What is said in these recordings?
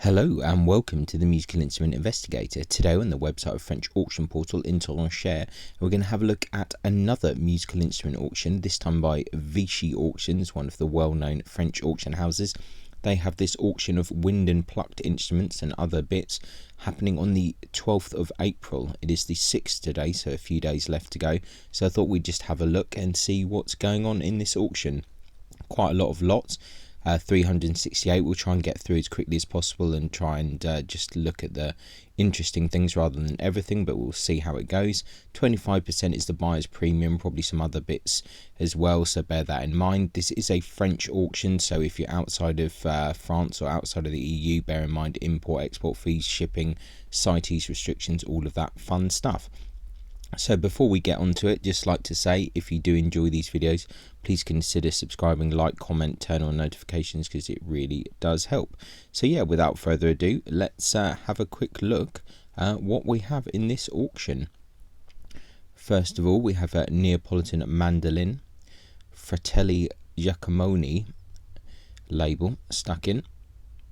Hello and welcome to the Musical Instrument Investigator. Today on the website of French auction portal Inter, we're going to have a look at another musical instrument auction, this time by Vichy Auctions, one of the well-known French auction houses. They have this auction of wind and plucked instruments and other bits happening on the 12th of April. It is the 6th today, so a few days left to go. So I thought we'd just have a look and see what's going on in this auction. Quite a lot of lots. 368. We'll try and get through as quickly as possible and try and just look at the interesting things rather than everything, but we'll see how it goes. 25% is the buyer's premium, probably some other bits as well, so bear that in mind. This is a French auction, so if you're outside of France or outside of the EU, bear in mind import, export fees, shipping, CITES restrictions, all of that fun stuff. So before we get onto it, just like to say, if you do enjoy these videos, please consider subscribing, like, comment, turn on notifications, because it really does help. So yeah, without further ado, let's have a quick look at what we have in this auction. First of all, we have a Neapolitan mandolin, Fratelli Giacomoni label stuck in.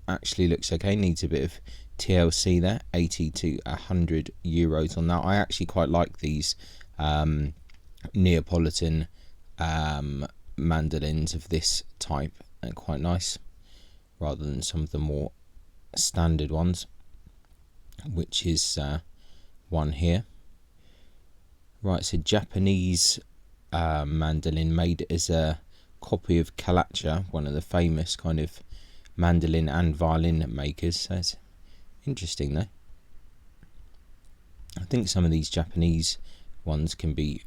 Actually looks okay, needs a bit of TLC there, 80 to 100 euros on that. I actually quite like these Neapolitan mandolins of this type. They're quite nice rather than some of the more standard ones, which is one here. Right, it's a Japanese mandolin made as a copy of Calacha, one of the famous kind of mandolin and violin makers. So it's interesting though. I think some of these Japanese ones can be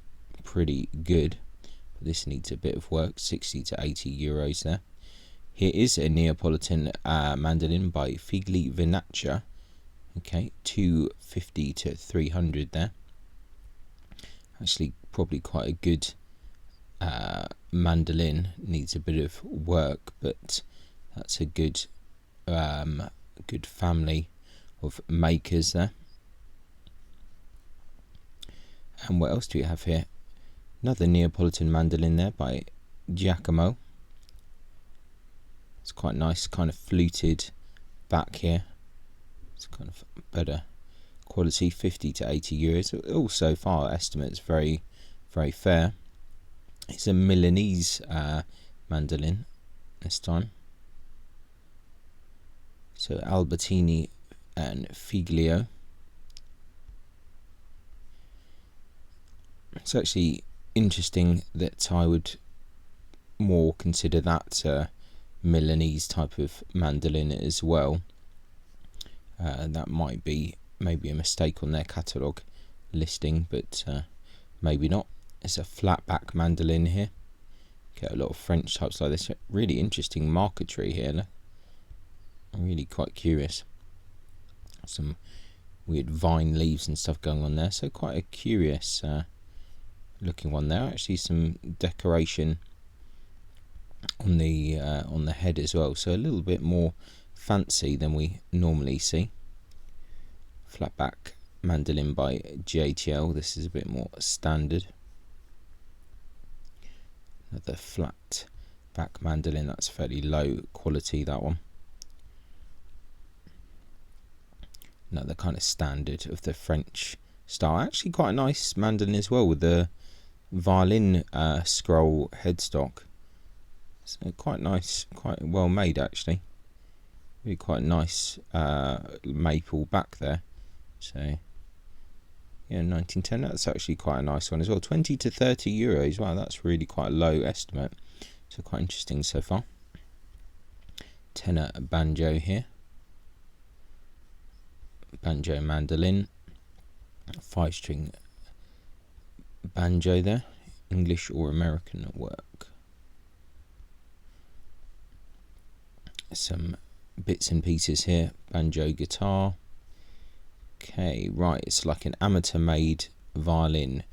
pretty good, but this needs a bit of work. 60 to 80 euros there. Here is a Neapolitan mandolin by Figli Vinaccia. Okay, 250 to 300 there. Actually probably quite a good mandolin, needs a bit of work, but that's a good good family of makers there. And what else do we have here? Another Neapolitan mandolin there by Giacomo. It's quite nice, kind of fluted back here. It's kind of better quality, 50 to 80 euros. All so far estimates very fair. It's a Milanese mandolin this time. So Albertini and Figlio. It's actually interesting that I would more consider that Milanese type of mandolin as well. That might be maybe a mistake on their catalogue listing, but maybe not. It's a flat back mandolin here. Get a lot of French types like this. Really interesting marquetry here. Look. I'm really quite curious. Some weird vine leaves and stuff going on there, so quite a curious looking one there. Actually some decoration on the head as well, so a little bit more fancy than we normally see. Flat back mandolin by JTL. This is a bit more standard. Another flat back mandolin, that's fairly low quality, that one. Another kind of standard of the French style. Actually quite a nice mandolin as well, with the violin scroll headstock. So quite nice, quite well made actually. Really quite nice maple back there. So yeah, 1910, that's actually quite a nice one as well. 20 to 30 euros. Wow, that's really quite a low estimate. So quite interesting so far. Tenor banjo here. Banjo mandolin, 5-string banjo there, English or American work. Some bits and pieces here, banjo guitar. Okay, right, it's like an amateur made violin.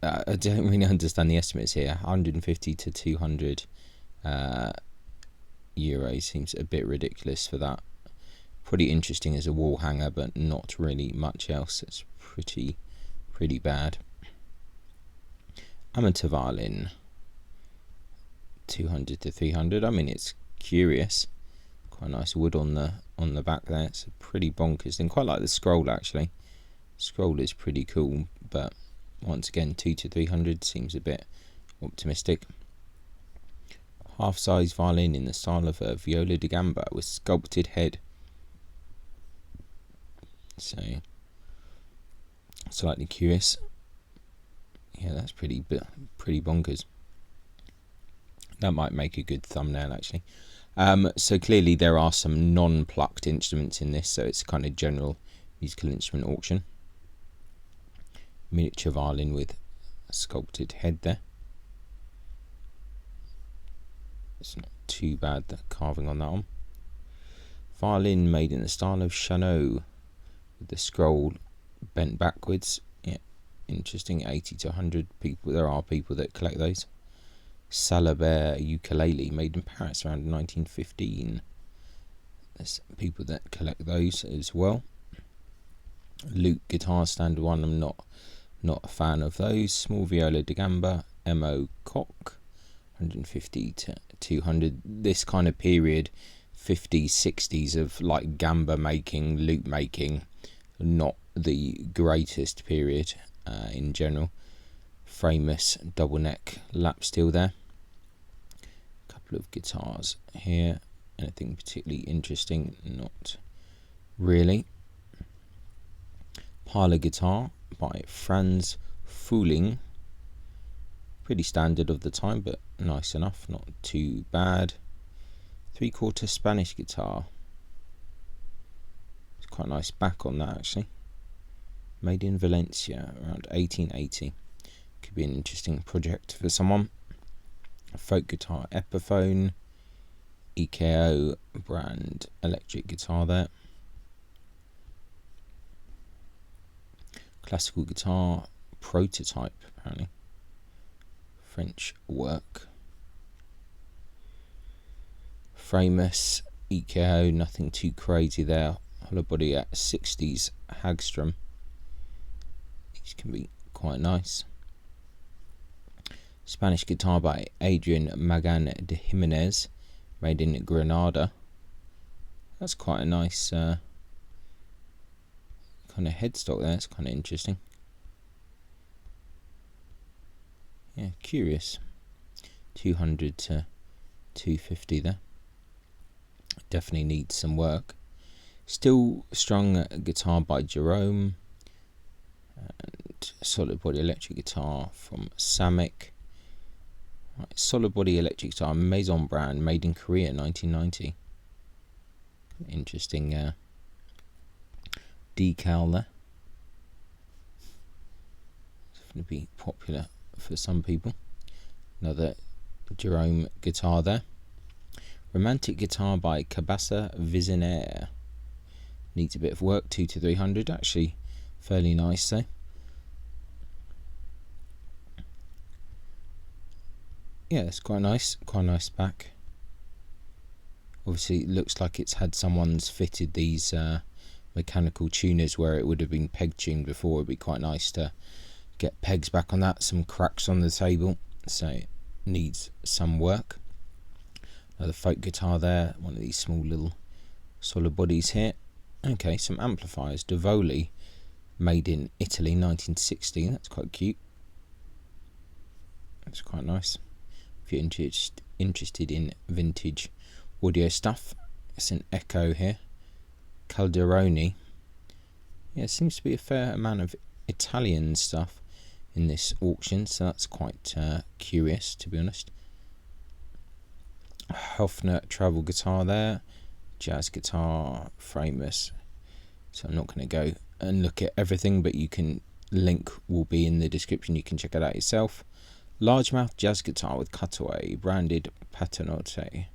I don't really understand the estimates here. 150 to 200 euros seems a bit ridiculous for that. Pretty interesting as a wall hanger, but not really much else. It's pretty bad. Amateur violin, 200 to 300. I mean, it's curious. Quite nice wood on on the back there. It's a pretty bonkers thing. Quite like the scroll actually. Scroll is pretty cool, but once again 200 to 300 seems a bit optimistic. Half-size violin in the style of a viola da gamba with sculpted head. So slightly curious. Yeah, that's pretty bonkers. That might make a good thumbnail actually. So clearly there are some non-plucked instruments in this, so it's kind of general musical instrument auction. Miniature violin with a sculpted head there. It's not too bad, the carving on that one. Violin made in the style of Chanot with the scroll bent backwards. Yeah, interesting. 80 to 100 people. There are people that collect those. Salabert ukulele made in Paris around 1915. There's people that collect those as well. Lute guitar standard one. I'm not a fan of those. Small viola da gamba, M.O. Koch, 150 to 200. This kind of period, 50s, 60s of like gamba making, lute making, not the greatest period in general. Famous double neck lap steel there. Couple of guitars here. Anything particularly interesting? Not really. Parlor guitar by Franz Fooling. Pretty standard of the time, but nice enough, not too bad. 3/4 Spanish guitar. It's quite nice back on that actually. Made in Valencia around 1880. Could be an interesting project for someone. A folk guitar Epiphone. EKO brand electric guitar there. Classical guitar prototype apparently. French work. Famous EKO, nothing too crazy there. Hollow body at 60s Hagstrom. These can be quite nice. Spanish guitar by Adrian Magan de Jimenez, made in Granada. That's quite a nice kind of headstock there. It's kind of interesting. Yeah, curious. 200 to 250 there. Definitely needs some work. Still strung guitar by Jerome. And solid body electric guitar from Samick. Right, solid body electric guitar, Maison brand, made in Korea, 1990. Interesting decal there. Definitely be popular for some people. Another Jerome guitar there. Romantic guitar by Cabasa Visionaire. Needs a bit of work, 200 to 300. Actually, fairly nice though. Yeah, it's quite nice back. Obviously, it looks like it's had someone's fitted these mechanical tuners where it would have been peg tuned before. It'd be quite nice to get pegs back on that. Some cracks on the table, so it needs some work. Another folk guitar there. One of these small little solid bodies here. Okay, some amplifiers. Davoli, made in Italy, 1960. That's quite cute. That's quite nice. If you're interested in vintage audio stuff, it's an Echo here. Calderoni. Yeah, seems to be a fair amount of Italian stuff in this auction, so that's quite curious, to be honest. Hofner travel guitar there. Jazz guitar, famous. So I'm not going to go and look at everything, but you can, link will be in the description. You can check it out yourself. Largemouth jazz guitar with cutaway, branded Paternotte.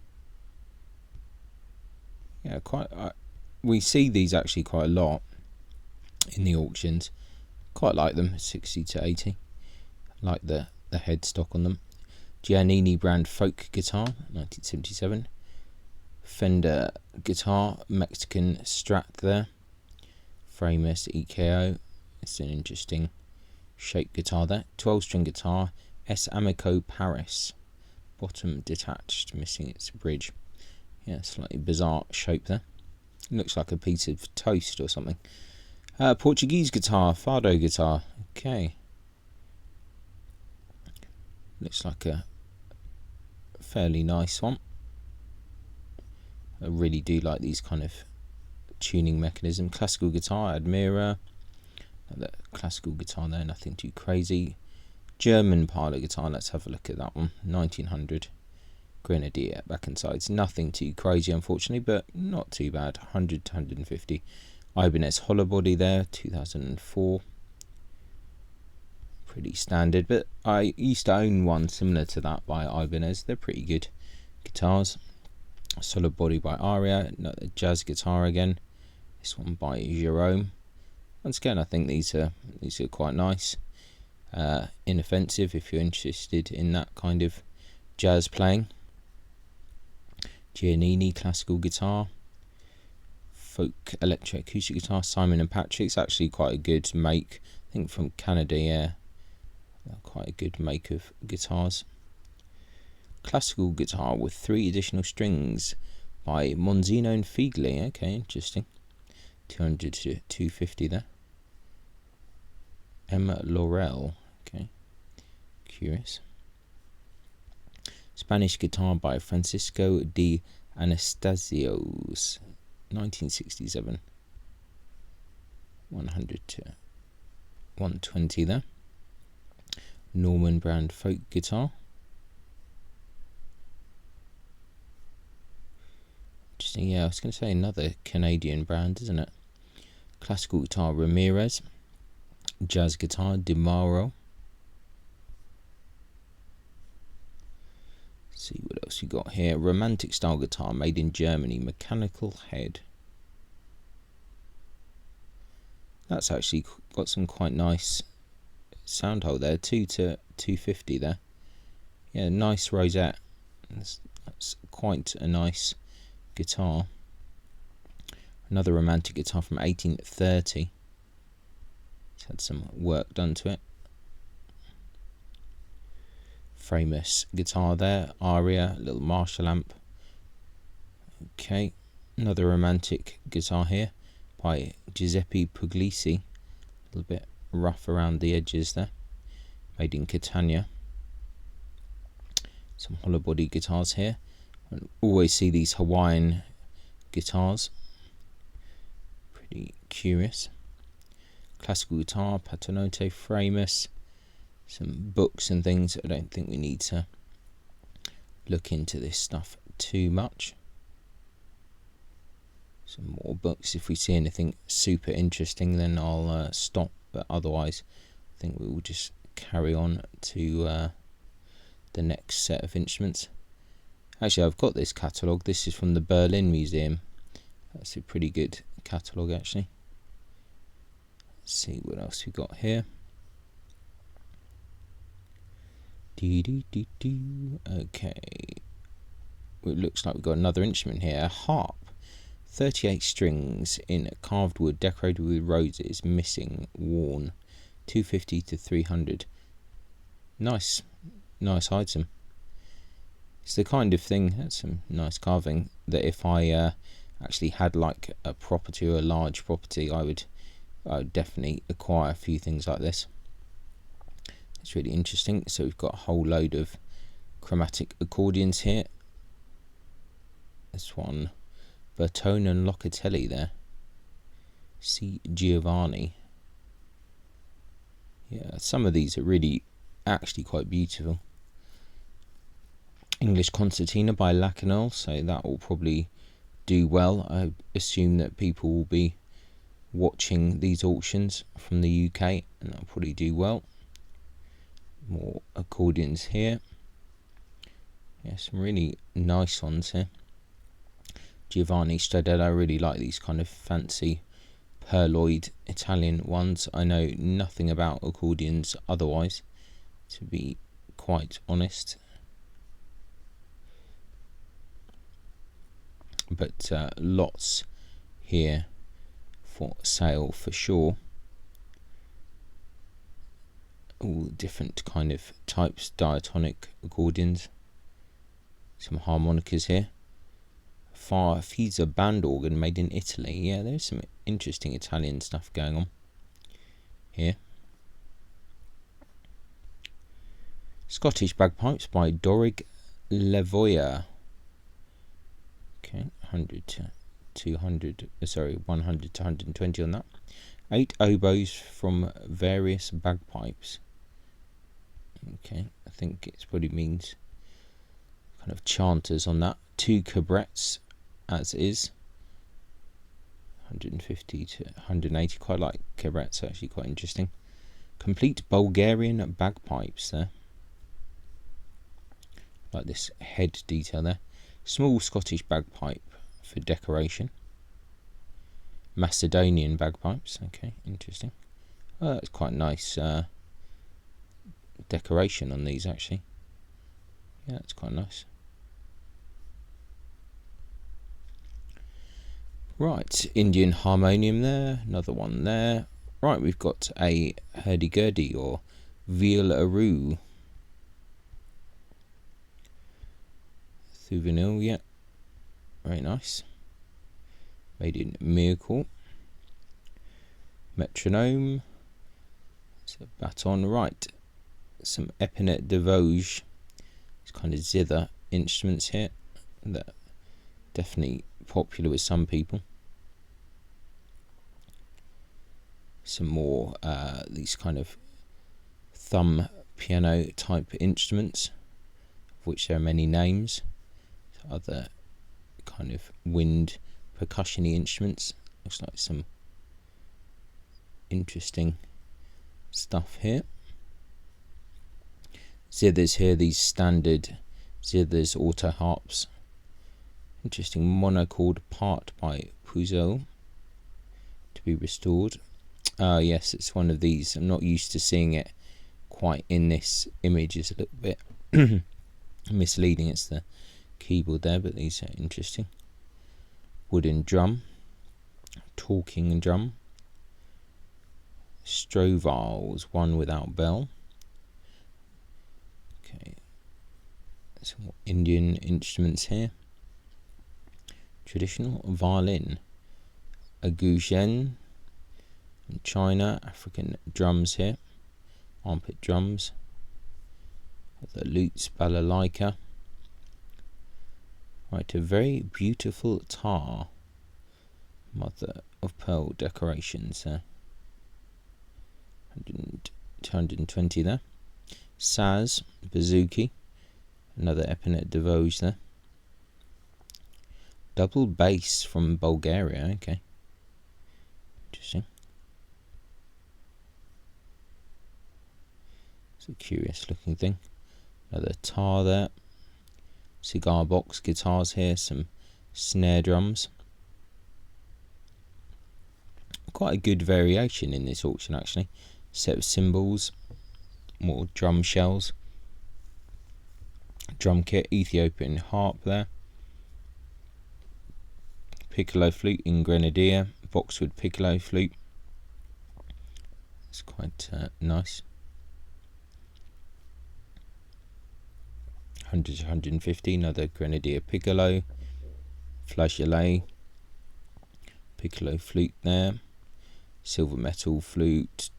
Yeah, quite. We see these actually quite a lot in the auctions. Quite like them, 60 to 80. Like the headstock on them. Giannini brand folk guitar, 1977. Fender guitar, Mexican Strat there. Famous EKO. It's an interesting shaped guitar there. 12-string guitar, S. Amico Paris. Bottom detached, missing its bridge. Yeah, slightly bizarre shape there. Looks like a piece of toast or something. Portuguese guitar, fado guitar. Okay. Looks like a fairly nice one. I really do like these kind of tuning mechanism. Classical guitar, Admira. Another classical guitar there, nothing too crazy. German parlour guitar, let's have a look at that one. 1900. Grenadier, back and sides. Nothing too crazy, unfortunately, but not too bad. 100 to 150. Ibanez hollow body there, 2004. Pretty standard, but I used to own one similar to that by Ibanez. They're pretty good guitars. Solid body by Aria, another jazz guitar again. This one by Jerome. Once again, I think these are quite nice. Inoffensive if you're interested in that kind of jazz playing. Giannini classical guitar. Folk electroacoustic guitar. Simon & Patrick's actually quite a good make. I think from Canada, yeah. Quite a good make of guitars. Classical guitar with 3 additional strings by Monzino and Figli. Okay, interesting. 200 to 250 there. Emma Laurel. Okay, curious. Spanish guitar by Francisco de Anastasios. 1967. 100 to 120 there. Norman brand folk guitar. Interesting, yeah, I was going to say another Canadian brand, isn't it? Classical guitar, Ramirez. Jazz guitar, DeMauro. Let's see what else we got here. Romantic style guitar, made in Germany, Mechanical Head. That's actually got some quite nice sound hole there, 2 to 250 there. Yeah, nice rosette. That's quite a nice guitar. Another romantic guitar from 1830. It's had some work done to it. Famous guitar there, Aria, little Marshall amp. Okay, another romantic guitar here by Giuseppe Puglisi. A little bit rough around the edges there. Made in Catania. Some hollow body guitars here. I always see these Hawaiian guitars. Pretty curious. Classical guitar, Paternotte, Framus. Some books and things. I don't think we need to look into this stuff too much. Some more books. If we see anything super interesting, then I'll stop. But otherwise, I think we will just carry on to the next set of instruments. Actually, I've got this catalogue. This is from the Berlin Museum. That's a pretty good catalogue, actually. Let's see what else we got here. Okay. Well, it looks like we've got another instrument here. A harp. 38 strings in carved wood, decorated with roses, missing, worn. 250 to 300. Nice item. It's the kind of thing, that's some nice carving, that if I actually had like a property or a large property, I would definitely acquire a few things like this. It's really interesting. So we've got a whole load of chromatic accordions here. This one, Bertone and Locatelli there. C. Giovanni. Yeah, some of these are really actually quite beautiful. English Concertina by Lacanol, so that will probably do well. I assume that people will be watching these auctions from the UK, and that'll probably do well. More accordions here. Yeah, some really nice ones here. Giovanni Stradella, I really like these kind of fancy perloid Italian ones. I know nothing about accordions otherwise, to be quite honest. But lots here for sale for sure. All different kind of types, diatonic accordions. Some harmonicas here. Farfisa band organ made in Italy. Yeah, there's some interesting Italian stuff going on here. Scottish bagpipes by Dorig Levoya. Okay, 100 to 200. Sorry, 100 to 120 on that. 8 oboes from various bagpipes. Okay, I think it probably means kind of chanters on that. 2 cabrets, as is. 150 to 180. Quite like cabrets, actually quite interesting. Complete Bulgarian bagpipes there. Like this head detail there. Small Scottish bagpipe for decoration. Macedonian bagpipes. Okay, interesting. Oh, that's quite nice decoration on these, actually. Yeah, that's quite nice. Right, Indian harmonium there. Another one there. Right, we've got a hurdy-gurdy or viol-a-roo. Souvenir, yeah. Very nice. Made in Miracle. Metronome. It's a baton. Right. Some Epinette de Vosges. It's kind of zither instruments here. That definitely popular with some people. Some more these kind of thumb piano type instruments, of which there are many names. Other kind of wind percussion-y instruments. Looks like some interesting stuff here. Zithers here, these standard zithers, auto harps. Interesting monochord part by Puzo to be restored. Yes, it's one of these. I'm not used to seeing it quite in this image. It's a little bit misleading. It's the keyboard there, but these are interesting. Wooden drum, talking drum, Strovals, one without bell. Okay, some more Indian instruments here. Traditional violin, a guzheng, from China, African drums here, armpit drums, the lutes, balalaika. Right, a very beautiful tar, mother of pearl decorations there. 220 there. Saz, bouzouki, another Epinette de Vosges there. Double bass from Bulgaria, okay. Interesting. It's a curious looking thing. Another tar there. Cigar box guitars here, some snare drums. Quite a good variation in this auction, actually. Set of cymbals, more drum shells, drum kit, Ethiopian harp there, piccolo flute in Grenadier, boxwood piccolo flute. It's quite nice. 100 to 150, another Grenadier piccolo, flageolet, piccolo flute there, silver metal flute,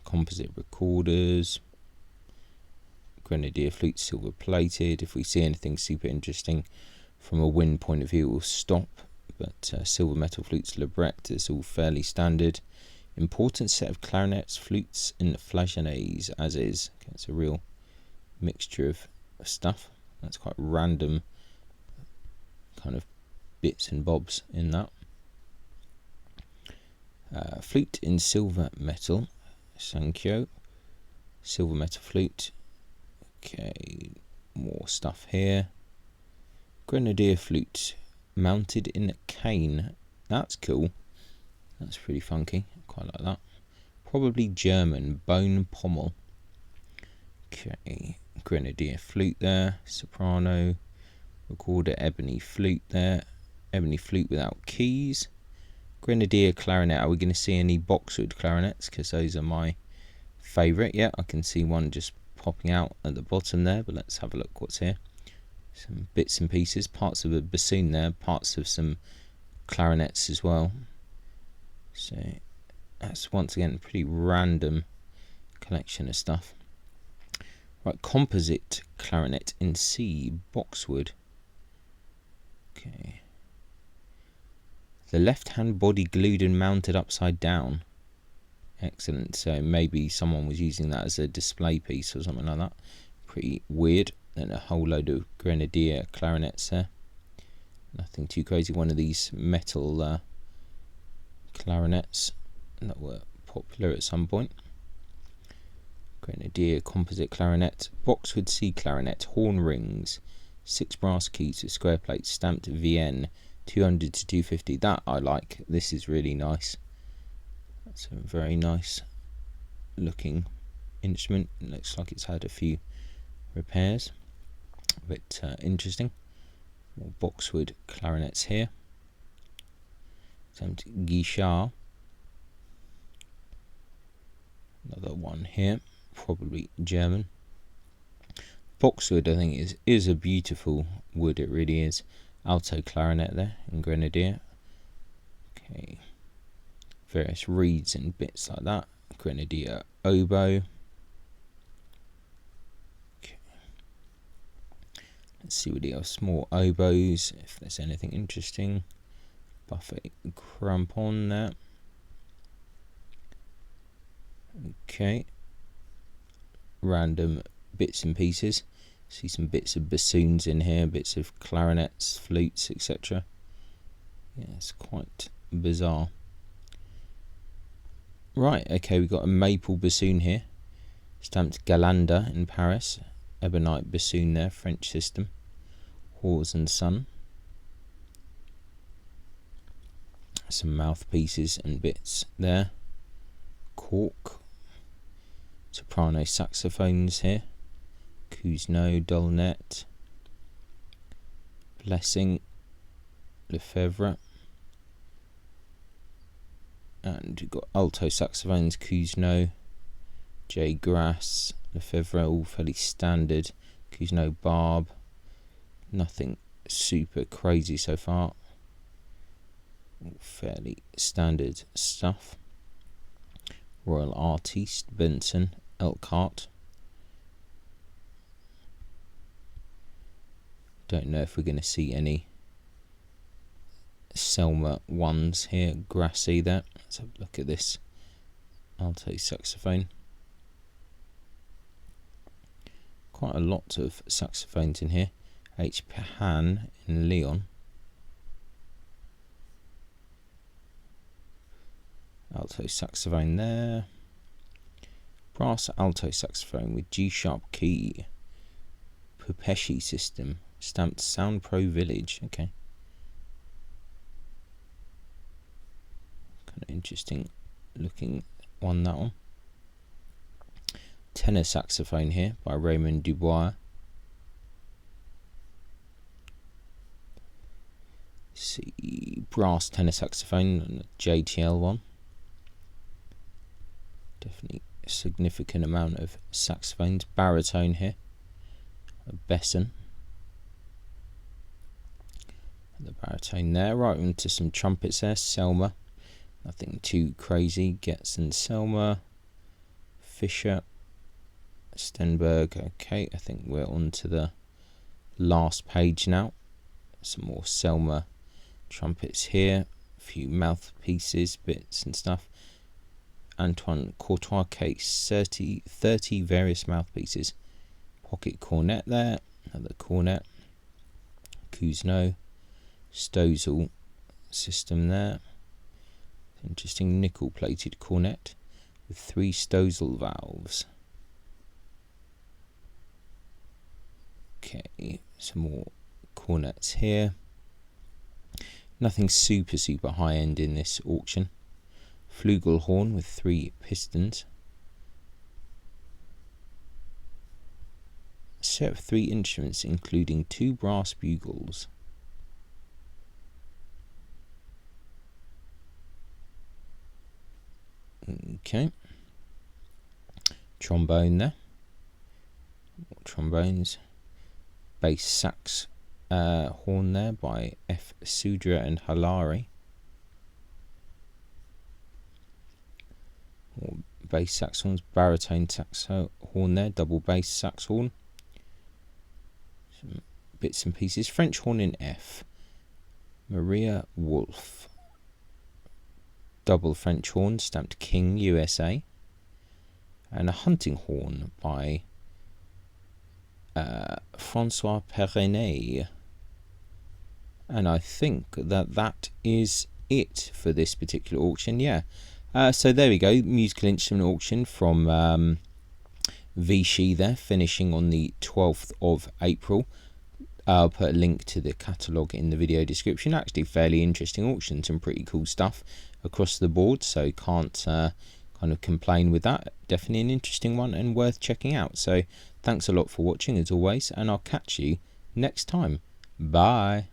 composite recorders, Grenadier flute silver plated. If we see anything super interesting from a wind point of view, we'll stop, but silver metal flutes, libret, is all fairly standard. Important set of clarinets, flutes and flageolets, as is. Okay, it's a real mixture of stuff. That's quite random kind of bits and bobs in that. Flute in silver metal, Sankyo, silver metal flute. Okay, more stuff here. Grenadier flute mounted in a cane. That's cool. That's pretty funky. Quite like that. Probably German, bone pommel. Okay, Grenadier flute there, soprano, recorder, ebony flute there, ebony flute without keys, Grenadier clarinet. Are we going to see any boxwood clarinets? Because those are my favourite. Yeah, I can see one just popping out at the bottom there, but let's have a look what's here. Some bits and pieces, parts of a bassoon there, parts of some clarinets as well. So that's once again a pretty random collection of stuff. Right, composite clarinet in C, boxwood. Okay. The left-hand body glued and mounted upside down. Excellent. So maybe someone was using that as a display piece or something like that. Pretty weird. Then a whole load of grenadier clarinets there. Nothing too crazy. One of these metal clarinets that were popular at some point. Grenadier composite clarinet, boxwood C clarinet, horn rings, 6 brass keys with square plates, stamped VN, 200 to 250. That I like. This is really nice. That's a very nice looking instrument. It looks like it's had a few repairs. A bit interesting. More boxwood clarinets here. Stamped Vichy. Another one here. Probably German. Boxwood, I think, is a beautiful wood. It really is. Alto clarinet there in grenadier. Okay. Various reeds and bits like that. Grenadier oboe. Okay. Let's see what else. More oboes, if there's anything interesting. Buffet crampon there. Okay. Random bits and pieces. See some bits of bassoons in here, bits of clarinets, flutes, etc. Yeah, it's quite bizarre. Right, okay, we've got a maple bassoon here. Stamped Galanda in Paris. Ebonite bassoon there, French system. Hawes and Son. Some mouthpieces and bits there. Cork. Soprano saxophones here. Cousineau, Dolnet. Blessing. Lefebvre. And we've got alto saxophones, Cousineau, J. Grass, Lefebvre, all fairly standard. Cousineau Barb. Nothing super crazy so far. All fairly standard stuff. Royal Artiste, Benson, Elkhart. Don't know if we're going to see any Selma ones here. Grassy there. Let's have a look at this alto saxophone. Quite a lot of saxophones in here. H. Pahan in Lyon. Alto saxophone there. Brass alto saxophone with G sharp key. Pupeshi system. Stamped Sound Pro Village. Okay. Kind of interesting looking one, that one. Tenor saxophone here by Raymond Dubois. See, brass tenor saxophone and a JTL one. Definitely a significant amount of saxophones. Baritone here. A Besson. The baritone there. Right into some trumpets there. Selma. Nothing too crazy. Getz and Selma. Fischer. Stenberg. Okay, I think we're on to the last page now. Some more Selma trumpets here. A few mouthpieces, bits and stuff. Antoine Courtois case. 30 various mouthpieces. Pocket cornet there. Another cornet. Cousineau. Stozel system there. Interesting nickel plated cornet with 3 Stozel valves. Okay, some more cornets here. Nothing super high end in this auction. Flugelhorn with 3 pistons. A set of 3 instruments including 2 brass bugles. Okay. Trombone there. More trombones. bass sax horn there by F. Sudra and Halari. Or bass sax horns, baritone sax horn there, double bass sax horn. Some bits and pieces. French horn in F. Maria Wolf. Double French horn stamped King USA. And a hunting horn by Francois Perrenet. And I think that is it for this particular auction. Yeah. So there we go, musical instrument auction from Vichy there, finishing on the 12th of April. I'll put a link to the catalogue in the video description. Actually fairly interesting auction, some pretty cool stuff across the board, so can't kind of complain with that. Definitely an interesting one and worth checking out. So thanks a lot for watching as always, and I'll catch you next time. Bye.